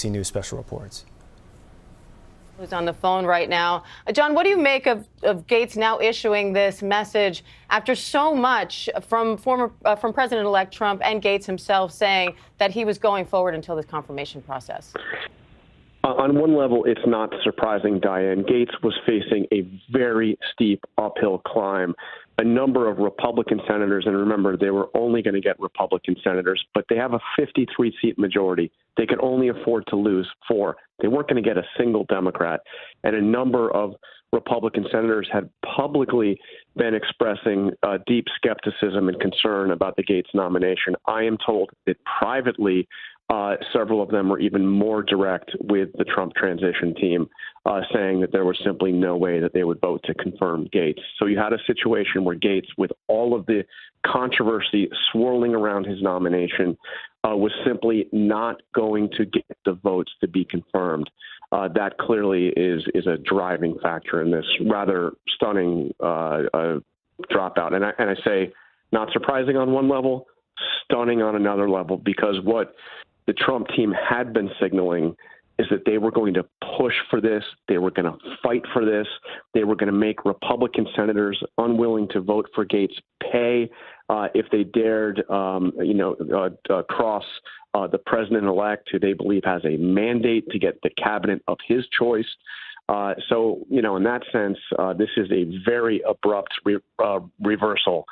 News special reports. Who's on the phone right now. John, what do you make of Gaetz now issuing this message after so much from President-elect Trump and Gaetz himself saying that he was going forward until this confirmation process? On one level, it's not surprising, Diane. Gaetz was facing a very steep uphill climb. A number of Republican senators, and remember, they were only going to get Republican senators, but they have a 53-seat majority. They could only afford to lose 4. They weren't going to get a single Democrat. And a number of Republican senators had publicly been expressing deep skepticism and concern about the Gaetz nomination. I am told that privately, several of them were even more direct with the Trump transition team, saying that there was simply no way that they would vote to confirm Gaetz. So you had a situation where Gaetz, with all of the controversy swirling around his nomination, was simply not going to get the votes to be confirmed. That clearly is a driving factor in this rather stunning dropout. And I say not surprising on one level, stunning on another level, because what the Trump team had been signaling is that they were going to push for this. They were going to fight for this. They were going to make Republican senators unwilling to vote for Gaetz pay if they dared, cross the president-elect, who they believe has a mandate to get the cabinet of his choice. So, in that sense, this is a very abrupt reversal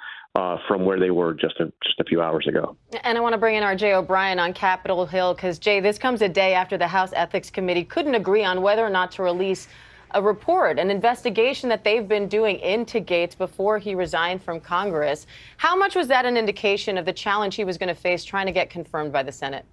from where they were just a few hours ago. And I want to bring in our Jay O'Brien on Capitol Hill, because, Jay, this comes a day after the House Ethics Committee couldn't agree on whether or not to release a report, an investigation that they've been doing into Gaetz before he resigned from Congress. How much was that an indication of the challenge he was going to face trying to get confirmed by the Senate?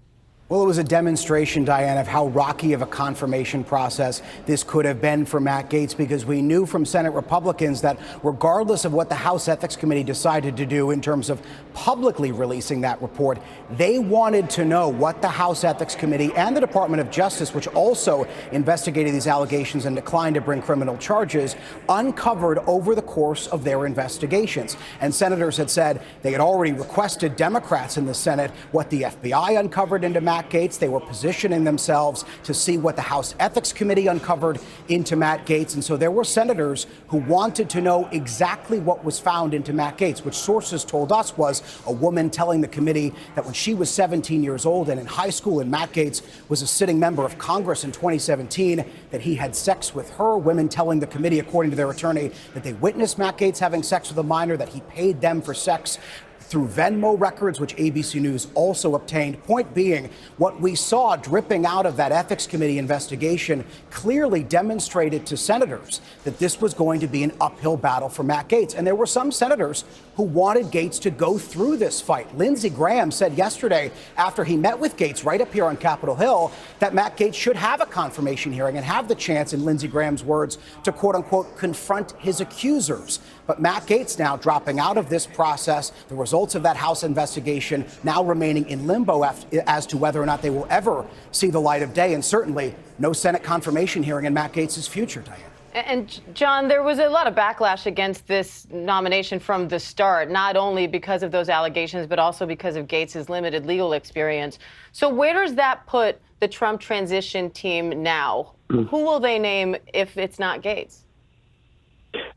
Well, it was a demonstration, Diane, of how rocky of a confirmation process this could have been for Matt Gaetz, because we knew from Senate Republicans that regardless of what the House Ethics Committee decided to do in terms of publicly releasing that report, they wanted to know what the House Ethics Committee and the Department of Justice, which also investigated these allegations and declined to bring criminal charges, uncovered over the course of their investigations. And senators had said they had already requested Democrats in the Senate what the FBI uncovered into Matt Gaetz. They were positioning themselves to see what the House Ethics Committee uncovered into Matt Gaetz. And so there were senators who wanted to know exactly what was found into Matt Gaetz, which sources told us was a woman telling the committee that when she was 17 years old and in high school, and Matt Gaetz was a sitting member of Congress in 2017, that he had sex with her. Women telling the committee, according to their attorney, that they witnessed Matt Gaetz having sex with a minor, that he paid them for sex through Venmo records, which ABC News also obtained. Point being, what we saw dripping out of that Ethics Committee investigation clearly demonstrated to senators that this was going to be an uphill battle for Matt Gaetz. And there were some senators who wanted Gaetz to go through this fight. Lindsey Graham said yesterday, after he met with Gaetz right up here on Capitol Hill, that Matt Gaetz should have a confirmation hearing and have the chance, in Lindsey Graham's words, to quote unquote confront his accusers. But Matt Gaetz now dropping out of this process, the results of that House investigation now remaining in limbo as to whether or not they will ever see the light of day, and certainly no Senate confirmation hearing in Matt Gaetz's future, Diane. And, John, there was a lot of backlash against this nomination from the start, not only because of those allegations, but also because of Gaetz's limited legal experience. So where does that put the Trump transition team now? Who will they name if it's not Gaetz?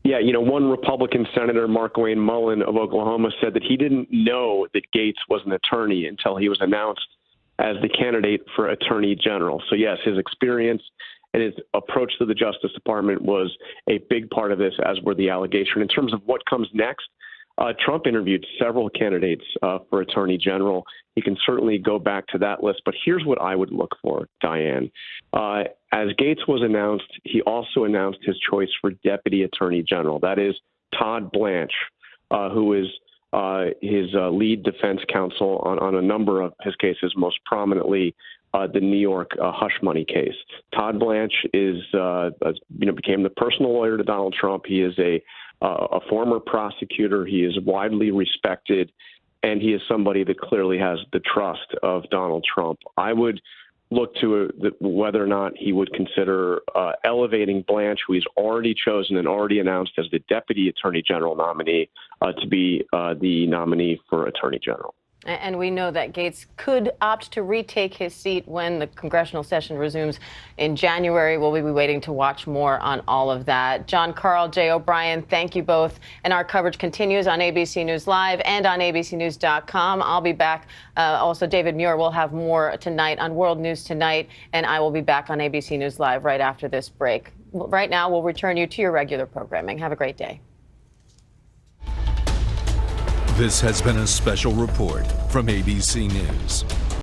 Yeah, one Republican Senator, Markwayne Mullin of Oklahoma, said that he didn't know that Gaetz was an attorney until he was announced as the candidate for Attorney General. So, yes, his experience and his approach to the Justice Department was a big part of this, as were the allegation. In terms of what comes next, Trump interviewed several candidates for Attorney General. He can certainly go back to that list. But here's what I would look for, Diane. As Gaetz was announced, he also announced his choice for Deputy Attorney General. That is Todd Blanche, who is his lead defense counsel on a number of his cases, most prominently the New York hush money case. Todd Blanche became the personal lawyer to Donald Trump. He is a former prosecutor. He is widely respected, and he is somebody that clearly has the trust of Donald Trump. I would look to whether or not he would consider elevating Blanche, who he's already chosen and already announced as the Deputy Attorney General nominee, to be the nominee for Attorney General. And we know that Gaetz could opt to retake his seat when the congressional session resumes in January. We'll be waiting to watch more on all of that. John Karl, Jay O'Brien, thank you both. And our coverage continues on ABC News Live and on abcnews.com. I'll be back. Also, David Muir will have more tonight on World News Tonight, and I will be back on ABC News Live right after this break. Right now, we'll return you to your regular programming. Have a great day. This has been a special report from ABC News.